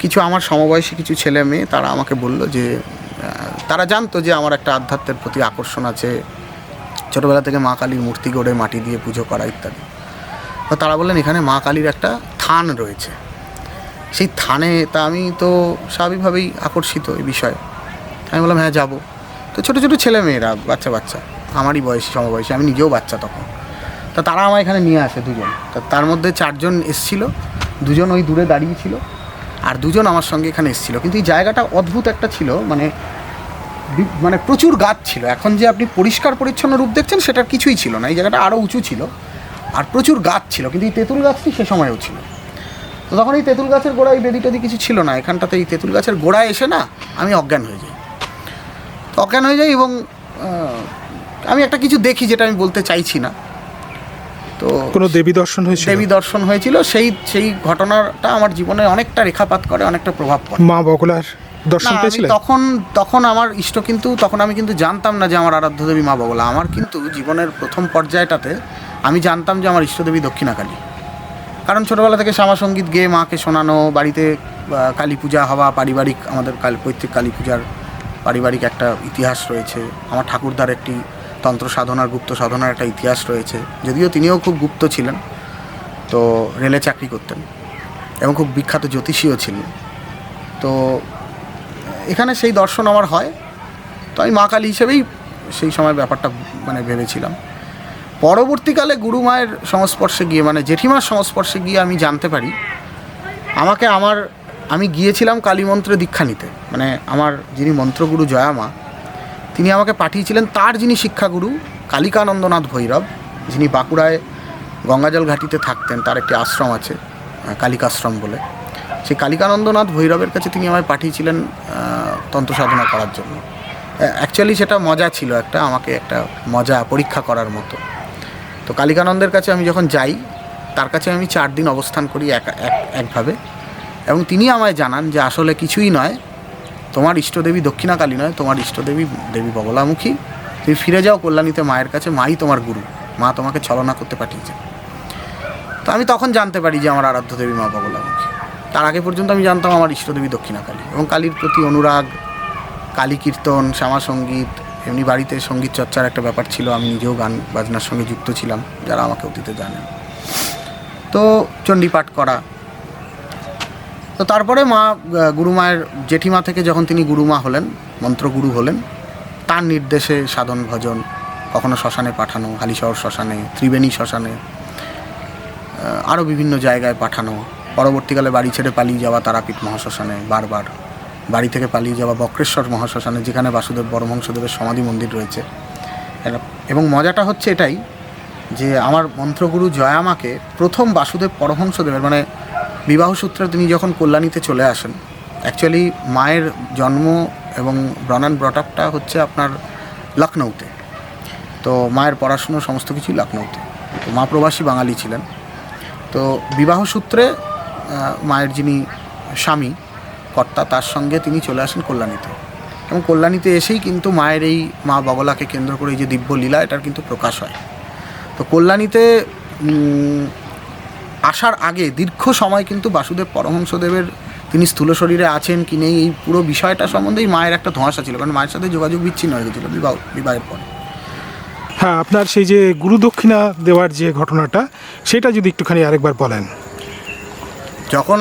কিছু আমার সমবয়সী কিছু ছেলে মেয়ে তারা আমাকে বলল যে তারা জানতো যে আমার একটা আধ্যাত্মের প্রতি আকর্ষণ আছে, ছোটোবেলা থেকে মা কালীর মূর্তি গড়ে মাটি দিয়ে পুজো করা ইত্যাদি। তো তারা বললেন এখানে মা কালীর একটা থান রয়েছে, সেই থানে, তা আমি তো স্বাভাবিকভাবেই আকর্ষিত এই বিষয়ে। আমি বললাম হ্যাঁ যাবো। তো ছোটো ছোটো ছেলে মেয়েরা, বাচ্চা আমারই বয়সী, সমবয়সী, আমি নিজেও বাচ্চা তখন। তা তারা আমার এখানে নিয়ে আসে দুজন। তা তার মধ্যে 4 জন এসছিল, 2 জন ওই দূরে দাঁড়িয়ে ছিল, আর 2 জন আমার সঙ্গে এখানে এসেছিলো। কিন্তু এই জায়গাটা অদ্ভুত একটা ছিল, মানে প্রচুর গাছ ছিল। এখন যে আপনি পরিষ্কার পরিচ্ছন্ন রূপ দেখছেন সেটার কিছুই ছিল না, এই জায়গাটা আরও উঁচু ছিল আর প্রচুর গাছ ছিল। কিন্তু এই তেঁতুল গাছটি সে সময়েও ছিল। তো তখন এই তেঁতুল গাছের গোড়ায় বেদি টেদি কিছু ছিল না, এখানটাতে এই তেঁতুল গাছের গোড়ায় এসে না আমি অজ্ঞান হয়ে যাই। তো অজ্ঞান হয়ে যাই এবং আমি একটা কিছু দেখি যেটা আমি বলতে চাইছি না। তো কোনো দেবী দর্শন হয়েছিল? দেবী দর্শন হয়েছিল। সেই ঘটনাটা আমার জীবনে অনেকটা রেখাপাত করে, অনেকটা প্রভাব পড়ে। মা বগলার দর্শন না, পেয়েছিলেন? তখন আমার ইষ্ট, কিন্তু তখন আমি কিন্তু জানতাম না যে আমার আরাধ্য দেবী মা বগলা। আমার কিন্তু জীবনের প্রথম পর্যায়টাতে আমি জানতাম যে আমার ইষ্টদেবী দক্ষিণাকালী। কারণ ছোটোবেলা থেকে শ্যামা সঙ্গীত গেয়ে মাকে শোনানো, বাড়িতে কালী পূজা হওয়া, পারিবারিক আমাদের প্রত্যেক কালী পূজার পারিবারিক একটা ইতিহাস রয়েছে। আমার ঠাকুরদার একটি তন্ত্র সাধনার, গুপ্ত সাধনার একটা ইতিহাস রয়েছে, যদিও তিনিও খুব গুপ্ত ছিলেন। তো রেলে চাকরি করতেন এবং খুব বিখ্যাত জ্যোতিষীও ছিলেন। তো এখানে সেই দর্শন আমার হয়। তো আমি মা কালী হিসেবেই সেই সময় ব্যাপারটা মানে ভেবেছিলাম। পরবর্তীকালে গুরু মায়ের সংস্পর্শে গিয়ে, মানে জেঠিমার সংস্পর্শে গিয়ে আমি জানতে পারি আমি গিয়েছিলাম কালী মন্ত্রে দীক্ষা নিতে। মানে আমার যিনি মন্ত্রগুরু জয়ামা, তিনি আমাকে পাঠিয়েছিলেন তার যিনি শিক্ষাগুরু কালিকানন্দনাথ ভৈরব, যিনি বাঁকুড়ায় গঙ্গাজল ঘাটিতে থাকতেন। তার একটি আশ্রম আছে কালিকাশ্রম বলে। সেই কালিকানন্দনাথ ভৈরবের কাছে তিনি আমায় পাঠিয়েছিলেন তন্ত্র সাধনা করার জন্য। অ্যাকচুয়ালি সেটা মজা ছিল, আমাকে একটা মজা পরীক্ষা করার মতো। তো কালিকানন্দের কাছে আমি যখন যাই, তার কাছে আমি 4 দিন অবস্থান করি একভাবে, এবং তিনি আমায় জানান যে আসলে কিছুই নয়, তোমার ইষ্টদেবী দক্ষিণাকালী নয়, তোমার ইষ্টদেবী দেবী বগলামুখী। তুমি ফিরে যাও কল্যাণীতে মায়ের কাছে, মাই তোমার গুরু, মা তোমাকে ছলনা করতে পাঠিয়েছে। তো আমি তখন জানতে পারি যে আমার আরাধ্য দেবী মা বগলামুখী। তার আগে পর্যন্ত আমি জানতাম আমার ইষ্টদেবী দক্ষিণাকালী, এবং কালীর প্রতি অনুরাগ, কালী কীর্তন, শ্যামা সঙ্গীত, এমনি বাড়িতে সঙ্গীত চর্চার একটা ব্যাপার ছিল। আমি নিজেও গান বাজনার সঙ্গে যুক্ত ছিলাম, যারা আমাকে অতীতে জানেন। তো চণ্ডীপাঠ করা। তো তারপরে গুরুমায়ের জেঠিমা থেকে যখন তিনি গুরুমা হলেন, মন্ত্রগুরু হলেন, তার নির্দেশে সাধন ভজন কখনো শ্মশানে পাঠানো, হালিশহর শ্মশানে, ত্রিবেণী শ্মশানে, আরও বিভিন্ন জায়গায় পাঠানো। পরবর্তীকালে বাড়ি ছেড়ে পালিয়ে যাওয়া তারাপীঠ মহাশ্মশানে, বারবার বাড়ি থেকে পালিয়ে যাওয়া বক্রেশ্বর মহাশ্মশানে, যেখানে বাসুদেব পরমহংসদেবের সমাধি মন্দির রয়েছে। এবং মজাটা হচ্ছে এটাই যে আমার মন্ত্রগুরু জয়ামাকে প্রথম বাসুদেব পরমহংসদেবের মানে বিবাহসূত্রে তিনি যখন কল্যাণীতে চলে আসেন, অ্যাকচুয়ালি মায়ের জন্ম এবং ব্রন অ্যান্ড ব্রট আপটা হচ্ছে আপনার লখনৌতে। তো মায়ের পড়াশুনো সমস্ত কিছুই লখনৌতে। তো মা প্রবাসী বাঙালি ছিলেন। তো বিবাহসূত্রে মায়ের যিনি স্বামী কর্তা, তার সঙ্গে তিনি চলে আসেন কল্যাণীতে। এবং কল্যাণীতে এসেই কিন্তু মায়ের এই মা বগলাকে কেন্দ্র করে এই যে দিব্য লীলা, এটার কিন্তু প্রকাশ হয়। তো কল্যাণীতে আসার আগে দীর্ঘ সময় কিন্তু বাসুদেব পরমহংসদেবের তিনি স্থূল শরীরে আছেন কি নেই এই পুরো বিষয়টা সম্বন্ধেই মায়ের একটা ধোঁয়াশা ছিল, কারণ মায়ের সাথে যোগাযোগ বিচ্ছিন্ন হয়ে গেছিলো বিবাহের পরে। হ্যাঁ, আপনার সেই যে গুরুদক্ষিণা দেওয়ার যে ঘটনাটা, সেটা যদি একটুখানি আরেকবার বলেন। যখন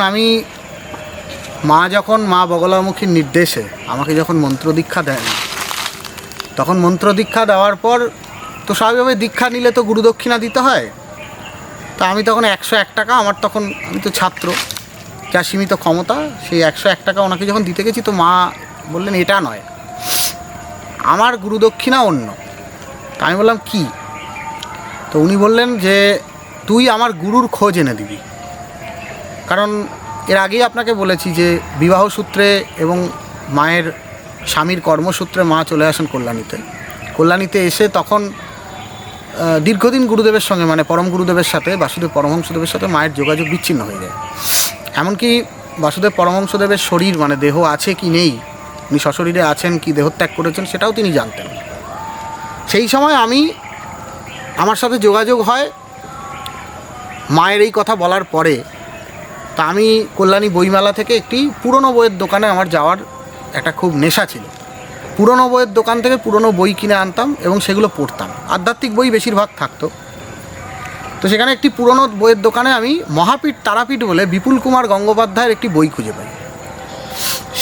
মা বগলামুখীর নির্দেশে আমাকে যখন মন্ত্র দীক্ষা দেন, তখন মন্ত্র দীক্ষা দেওয়ার পর তো স্বাভাবিকভাবে দীক্ষা নিলে তো গুরুদক্ষিণা দিতে হয়। তা আমি তখন 101 টাকা, আমি তো ছাত্র, যা সীমিত ক্ষমতা, সেই 101 টাকা ওনাকে যখন দিতে গেছি, তো মা বললেন এটা নয়, আমার গুরুদক্ষিণা অন্য। তা আমি বললাম কি? তো উনি বললেন যে তুই আমার গুরুর খোঁজ এনে দিবি। কারণ এর আগেই আপনাকে বলেছি যে বিবাহসূত্রে এবং মায়ের স্বামীর কর্মসূত্রে মা চলে আসেন কল্যাণীতে এসে তখন দীর্ঘদিন গুরুদেবের সঙ্গে মানে পরম গুরুদেবের সাথে, বাসুদেব পরমহংসদেবের সাথে মায়ের যোগাযোগ বিচ্ছিন্ন হয়ে যায়। এমনকি বাসুদেব পরমহংসদেবের শরীর মানে দেহ আছে কি নেই, উনি সশরীরে আছেন কি দেহত্যাগ করেছেন, সেটাও তিনি জানতেন। সেই সময় আমার সাথে যোগাযোগ হয় মায়ের এই কথা বলার পরে। তা আমি কল্যাণী বইমেলা থেকে একটি পুরনো বইয়ের দোকানে আমার যাওয়ার একটা খুব নেশা ছিল। পুরনো বইয়ের দোকান থেকে পুরনো বই কিনে আনতাম এবং সেগুলো পড়তাম। আধ্যাত্মিক বই বেশিরভাগ থাকতো। তো সেখানে একটি পুরনো বইয়ের দোকানে আমি মহাপীঠ তারাপীঠ বলে বিপুল কুমার গঙ্গোপাধ্যায়ের একটি বই খুঁজে পাই।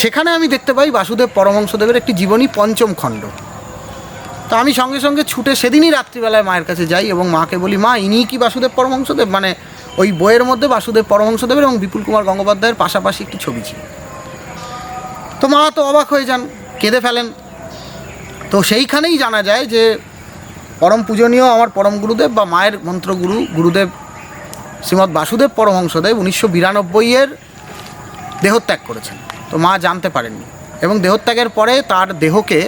সেখানে আমি দেখতে পাই বাসুদেব পরমহংসদেবের একটি জীবনী ৫ম খণ্ড। তো আমি সঙ্গে সঙ্গে ছুটে সেদিনই রাত্রিবেলায় মায়ের কাছে যাই এবং মাকে বলি, মা ইনিই কি বাসুদেব পরমহংসদেব? মানে ওই বইয়ের মধ্যে বাসুদেব পরমহংসদেবের এবং বিপুল কুমার গঙ্গোপাধ্যায়ের পাশাপাশি একটি ছবি ছিল। তো মা তো অবাক হয়ে যান, কেঁদে ফেলেন। তো সেইখানেই জানা যায় যে পরম পূজনীয় আমার পরম গুরুদেব বা মায়ের মন্ত্রগুরু গুরুদেব শ্রীমৎ বাসুদেব পরমহংসদেব 1992-এর দেহত্যাগ করেছেন। তো মা জানতে পারেননি এবং দেহত্যাগের পরে তার দেহকে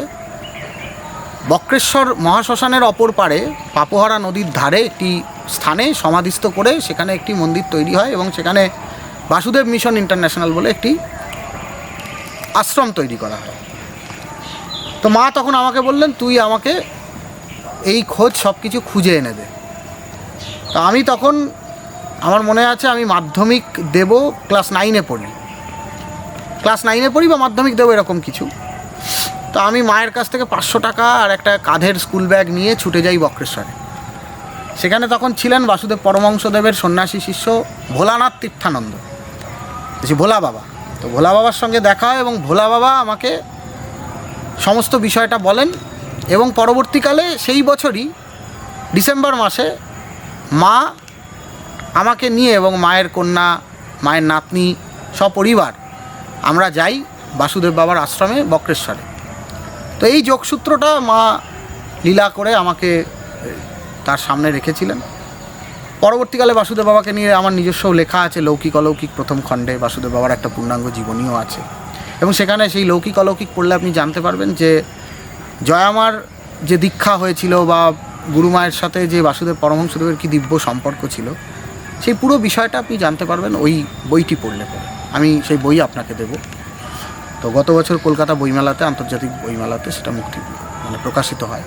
বক্রেশ্বর মহাশ্মশানের অপর পারে পাপোহারা নদীর ধারে একটি স্থানে সমাধিস্থ করে সেখানে একটি মন্দির তৈরি হয় এবং সেখানে বাসুদেব মিশন ইন্টারন্যাশনাল বলে একটি আশ্রম তৈরি করা হয়। তো মা তখন আমাকে বললেন, তুই আমাকে এই খোঁজ সব কিছু খুঁজে এনে দে। তো আমি তখন, আমার মনে আছে আমি মাধ্যমিক দেব ক্লাস 9-এ পড়ি বা মাধ্যমিক দেবো এরকম কিছু। তো আমি মায়ের কাছ থেকে 500 টাকা আর একটা কাঁধের স্কুল ব্যাগ নিয়ে ছুটে যাই বক্রেশ্বরে। সেখানে তখন ছিলেন বাসুদেব পরমহংসদেবের সন্ন্যাসী শিষ্য ভোলানাথ তীর্থানন্দ, ভোলা বাবা। তো ভোলা বাবার সঙ্গে দেখা হয় এবং ভোলা বাবা আমাকে সমস্ত বিষয়টা বলেন এবং পরবর্তীকালে সেই বছরই ডিসেম্বর মাসে মা আমাকে নিয়ে এবং মায়ের কন্যা, মায়ের নাতনি সপরিবার আমরা যাই বাসুদেব বাবার আশ্রমে বক্রেশ্বরে। তো এই যোগসূত্রটা মা লীলা করে আমাকে তার সামনে রেখেছিলেন। পরবর্তীকালে বাসুদেব বাবাকে নিয়ে আমার নিজস্ব লেখা আছে, লৌকিক অলৌকিক প্রথম খণ্ডে বাসুদেব বাবার একটা পূর্ণাঙ্গ জীবনীও আছে এবং সেখানে সেই লৌকিক অলৌকিক পড়লে আপনি জানতে পারবেন যে জয়ামার যে দীক্ষা হয়েছিল বা গুরুমায়ের সাথে যে বাসুদেব পরমহংসদেবের কী দিব্য সম্পর্ক ছিল, সেই পুরো বিষয়টা আপনি জানতে পারবেন ওই বইটি পড়লে পরে। আমি সেই বই আপনাকে দেব। তো গত বছর কলকাতা বইমেলাতে, আন্তর্জাতিক বইমেলাতে সেটা প্রকাশিত হয়।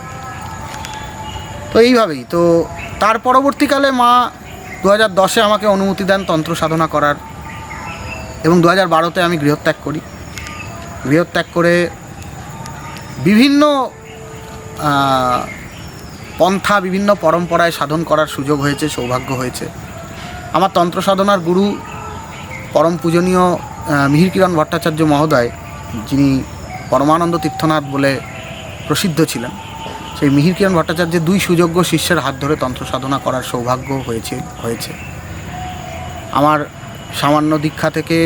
তো এইভাবেই তো তার পরবর্তীকালে মা 2010-এ আমাকে অনুমতি দেন তন্ত্র সাধনা করার এবং 2012-তে আমি গৃহত্যাগ করি। গৃহত্যাগ করে বিভিন্ন পন্থা, বিভিন্ন পরম্পরায় সাধন করার সুযোগ হয়েছে, সৌভাগ্য হয়েছে। আমার তন্ত্র সাধনার গুরু পরম পূজনীয় মিহির কিরণ ভট্টাচার্য মহোদয়, যিনি পরমানন্দ তীর্থনাথ বলে প্রসিদ্ধ ছিলেন, সেই মিহিরকিরণ ভট্টাচার্যের 2 সুযোগ্য শিষ্যের হাত ধরে তন্ত্র সাধনা করার সৌভাগ্য হয়েছে। আমার সামান্য দীক্ষা থেকে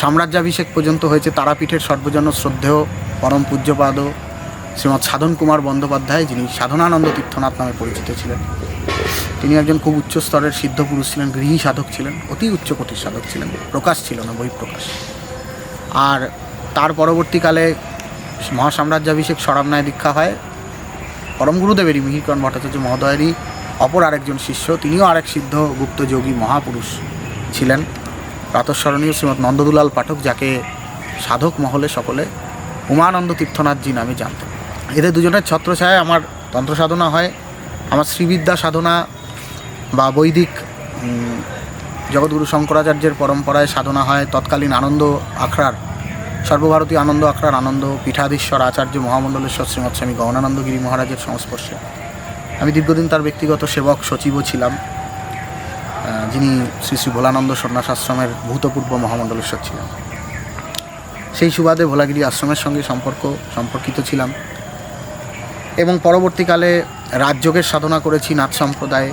সাম্রাজ্যাভিষেক পর্যন্ত হয়েছে তারাপীঠের সর্বজন শ্রদ্ধেয় পরম পূজ্যপাদ শ্রীমৎ সাধন কুমার বন্দ্যোপাধ্যায়, যিনি সাধনানন্দ তীর্থনাথ নামে পরিচিত ছিলেন। তিনি একজন খুব উচ্চ স্তরের সিদ্ধ পুরুষ ছিলেন, গৃহী সাধক ছিলেন, অতি উচ্চ কোটির সাধক ছিলেন, প্রকাশ ছিল না, বহিঃপ্রকাশ। আর তার পরবর্তীকালে মহাসাম্রাজ্যাভিষেক সরামনায় দীক্ষা হয় পরম গুরুদেবেরই, মিহিরকিরণ ভট্টাচার্য মহোদয়েরই অপর আরেকজন শিষ্য, তিনিও আরেক সিদ্ধ গুপ্ত যোগী মহাপুরুষ ছিলেন, প্রাতঃস্মরণীয় শ্রীমৎ নন্দদুলাল পাঠক, যাকে সাধক মহলে সকলে উমানন্দ তীর্থনাথজি নামে জানতেন। এদের দুজনের ছত্রছায়ায় আমার তন্ত্র সাধনা হয়। আমার শ্রীবিদ্যা সাধনা বা বৈদিক জগৎগুরু শঙ্করাচার্যের পরম্পরায় সাধনা হয় তৎকালীন আনন্দ আখড়ার, সর্বভারতীয় আনন্দ আখড়ার আনন্দ পীঠাধীশ্বর আচার্য মহামণ্ডলেশ্বর শ্রীমৎ স্বামী গৌরানন্দগিরি মহারাজের সংস্পর্শে আমি দীর্ঘদিন তার ব্যক্তিগত সেবক সচিবও ছিলাম, যিনি শ্রী শ্রী ভোলানন্দ সন্ন্যাসাশ্রমের ভূতপূর্ব মহামণ্ডলেশ্বর ছিলেন। সেই সুবাদে ভোলাগিরি আশ্রমের সঙ্গে সম্পর্কিত ছিলাম এবং পরবর্তীকালে রাজযোগের সাধনা করেছি নাথ সম্প্রদায়ে,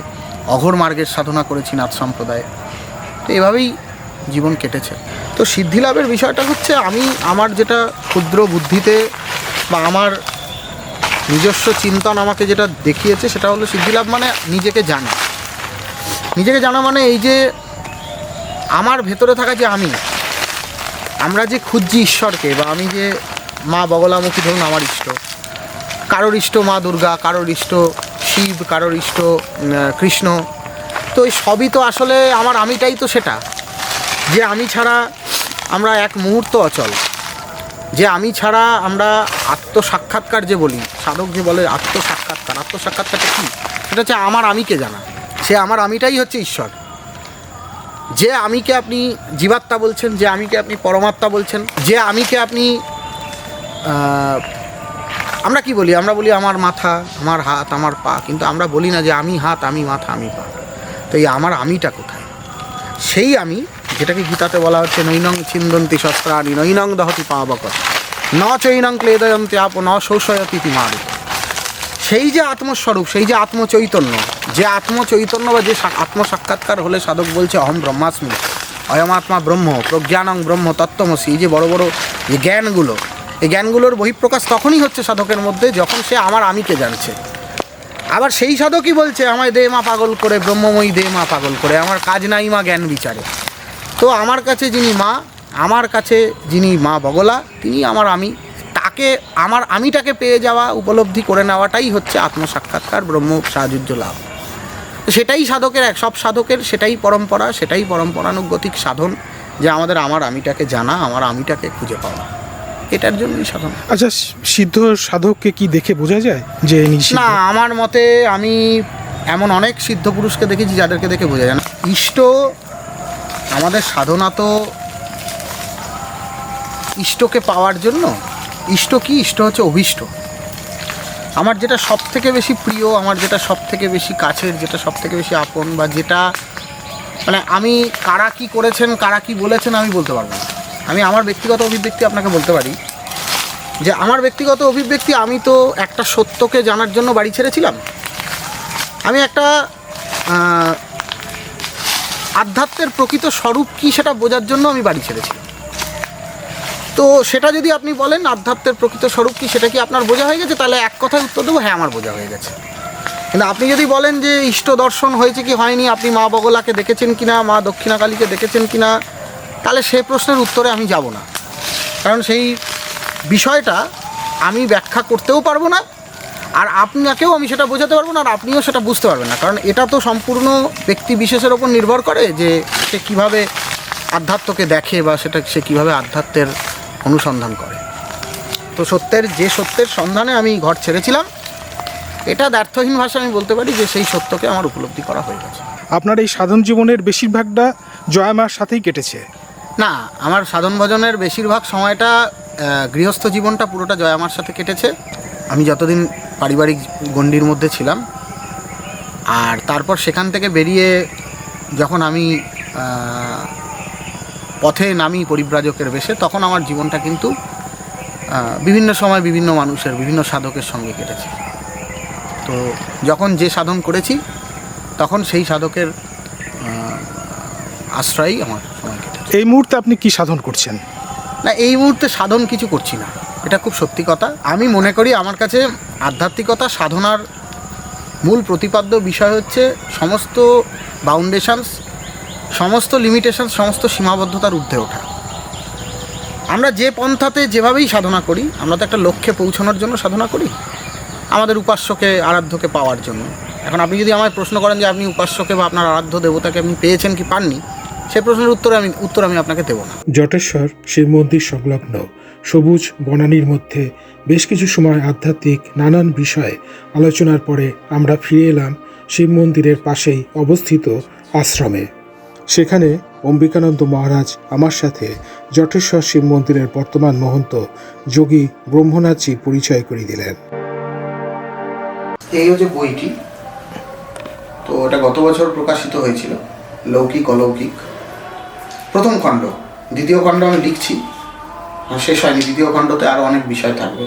অঘোর মার্গের সাধনা করেছি নাথ সম্প্রদায়ে। তো এভাবেই জীবন কেটেছে। তো সিদ্ধিলাভের বিষয়টা হচ্ছে, আমি আমার যেটা ক্ষুদ্র বুদ্ধিতে বা আমার নিজস্ব চিন্তন আমাকে যেটা দেখিয়েছে, সেটা হলো সিদ্ধিলাভ মানে নিজেকে জানা। নিজেকে জানা মানে এই যে আমার ভেতরে থাকা যে আমরা যে খুঁজছি ঈশ্বরকে, বা আমি যে মা বগলামুখী ধরুন আমার ইষ্ট, কারোর ইষ্ট মা দুর্গা, কারোর ইষ্ট শিব, কারোর ইষ্ট কৃষ্ণ, তো এই সবই তো আসলে আমার আমিটাই তো সেটা, যে আমি ছাড়া আমরা এক মুহূর্ত অচল, যে আমি ছাড়া আমরা আত্মসাক্ষাৎকার যে বলি, সাধক যে বলে আত্মসাক্ষাৎকারটা কী? সেটা হচ্ছে আমার আমিকে জানা। সে আমার আমিটাই হচ্ছে ঈশ্বর। যে আমিকে আপনি জীবাত্মা বলছেন, যে আমিকে আপনি পরমাত্মা বলছেন, যে আমিকে আপনি আমরা কি বলি? আমরা বলি আমার মাথা, আমার হাত, আমার পা, কিন্তু আমরা বলি না যে আমি হাত, আমি মাথা, আমি পা। তো এই আমার আমিটা কোথায়? সেই আমি, যেটাকে গীতাতে বলা হচ্ছে নৈনং ছিন্দন্তি শস্ত্রাণি নৈনং দহতি পাবক ন চৈনং ক্লেদয়ন্তি আপ ন শোষয়তি মারু। সেই যে আত্মস্বরূপ, সেই যে আত্মচৈতন্য, বা যে আত্মসাক্ষাৎকার হলে সাধক বলছে অহম ব্রহ্মাস্মি, অয়মাত্মা ব্রহ্ম, প্রজ্ঞানং ব্রহ্ম, তত্ত্বমসি, এই যে বড় বড় যে জ্ঞানগুলো, এই জ্ঞানগুলোর বহিঃপ্রকাশ তখনই হচ্ছে সাধকের মধ্যে, যখন সে আমার আমিকে জানছে। আবার সেই সাধকই বলছে আমায় দে মা পাগল করে, ব্রহ্মময়ী দে মা পাগল করে, আমার কাজ নাই মা জ্ঞান বিচারে। তো আমার কাছে যিনি মা, আমার কাছে যিনি মা বগলা, তিনি আমার আমি, তাকে আমার আমিটাকে পেয়ে যাওয়া, উপলব্ধি করে নেওয়াটাই হচ্ছে আত্মসাক্ষাৎকার, ব্রহ্ম সাহায্য লাভ। সেটাই সাধকের, সব সাধকের সেটাই পরম্পরা, সেটাই পরম্পরানুগতিক সাধন, যে আমাদের আমার আমিটাকে জানা, আমার আমিটাকে খুঁজে পাওয়া, এটার জন্যই সাধন। আচ্ছা, সিদ্ধ সাধককে কি দেখে বোঝা যায় যে না? আমার মতে আমি এমন অনেক সিদ্ধ পুরুষকে দেখেছি যাদেরকে দেখে বোঝা যায় না। ইষ্ট, আমাদের সাধনা তো ইষ্টকে পাওয়ার জন্য। ইষ্ট কি? ইষ্ট হচ্ছে অভীষ্ট। আমার যেটা সব থেকে বেশি প্রিয়, আমার যেটা সব থেকে বেশি কাছের, যেটা সব থেকে বেশি আপন, বা যেটা মানে আমি, কারা কি করেছেন, কারা কি বলেছেন আমি বলতে পারবো না। আমি আমার ব্যক্তিগত অভিব্যক্তি আপনাকে বলতে পারি, যে আমার ব্যক্তিগত অভিব্যক্তি, আমি তো একটা সত্যকে জানার জন্য বাড়ি ছেড়েছিলাম। আমি একটা আধ্যাত্মের প্রকৃত স্বরূপ কী সেটা বোঝার জন্য আমি বাড়ি ছেড়েছিলাম। তো সেটা যদি আপনি বলেন আধ্যাত্মের প্রকৃত স্বরূপ কী, সেটা কি আপনার বোঝা হয়ে গেছে? তাহলে এক কথায় উত্তর দেবো, হ্যাঁ আমার বোঝা হয়ে গেছে। কিন্তু আপনি যদি বলেন যে ইষ্ট দর্শন হয়েছে কি হয়নি, আপনি মা বগলাকে দেখেছেন কিনা, মা দক্ষিণাকালীকে দেখেছেন কিনা, তাহলে সেই প্রশ্নের উত্তরে আমি যাব না। কারণ সেই বিষয়টা আমি ব্যাখ্যা করতেও পারবো না, আর আপনাকেও আমি সেটা বোঝাতে পারবো না, আর আপনিও সেটা বুঝতে পারবেন না। কারণ এটা তো সম্পূর্ণ ব্যক্তি বিশেষের ওপর নির্ভর করে, যে সে কীভাবে আধ্যাত্মকে দেখে, বা সেটা সে কীভাবে আধ্যাত্মের অনুসন্ধান করে। তো যে সত্যের সন্ধানে আমি ঘর ছেড়েছিলাম, এটা ব্যর্থহীন ভাষায় আমি বলতে পারি যে সেই সত্যকে আমার উপলব্ধি করা হয়ে গেছে। আপনার এই সাধন জীবনের বেশিরভাগটা জয়ামার সাথেই কেটেছে? না, আমার সাধন ভজনের বেশিরভাগ সময়টা, গৃহস্থ জীবনটা পুরোটা জয়ামার সাথে কেটেছে। আমি যতদিন পারিবারিক গণ্ডির মধ্যে ছিলাম, আর তারপর সেখান থেকে বেরিয়ে যখন আমি পথে নামি পরিব্রাজকের বেশে, তখন আমার জীবনটা কিন্তু বিভিন্ন সময় বিভিন্ন মানুষের বিভিন্ন সাধকের সঙ্গে কেটেছে। তো যখন যে সাধন করেছি তখন সেই সাধকের আশ্রয়েই আমার সময় কেটেছে। এই মুহূর্তে আপনি কি সাধন করছেন? না, এই মুহূর্তে সাধন কিছু করছি না, এটা খুব সত্যি কথা। আমি মনে করি আমার কাছে আধ্যাত্মিকতা সাধনার মূল প্রতিপাদ্য বিষয় হচ্ছে সমস্ত বাউন্ডেশনস, সমস্ত লিমিটেশনস, সমস্ত সীমাবদ্ধতার ঊর্ধ্বে ওঠা। আমরা যে পন্থাতে যেভাবেই সাধনা করি, আমরা তো একটা লক্ষ্যে পৌঁছানোর জন্য সাধনা করি, আমাদের উপাস্যকে আরাধ্যকে পাওয়ার জন্য। এখন আপনি যদি আমায় প্রশ্ন করেন যে আপনি উপাস্যকে বা আপনার আরাধ্য দেবতাকে আপনি পেয়েছেন কি পাননি, সেই প্রশ্নের উত্তর আমি আপনাকে দেবো না। জটেশ্বর শিব মন্দির সংলগ্ন সবুজ বনানীর মধ্যে বেশ কিছু সময় আধ্যাত্মিক নানান বিষয়ে আলোচনার পরে আমরা ফিরে এলাম শিব মন্দিরের পাশেই অবস্থিত আশ্রমে। সেখানে অম্বিকানন্দ মহারাজ আমার সাথে জটেশ্বর শিব মন্দিরের বর্তমান মহন্ত যোগী ব্রহ্মনাথজি পরিচয় করিয়ে দিলেন। এই হচ্ছে বইটি, তো এটা গত বছর প্রকাশিত হয়েছিল, লৌকিক অলৌকিক, প্রথম খণ্ড। দ্বিতীয় খণ্ড আমি লিখছি, শেষ হয়নি, দ্বিতীয় খণ্ডতে আরও অনেক বিষয় থাকবে।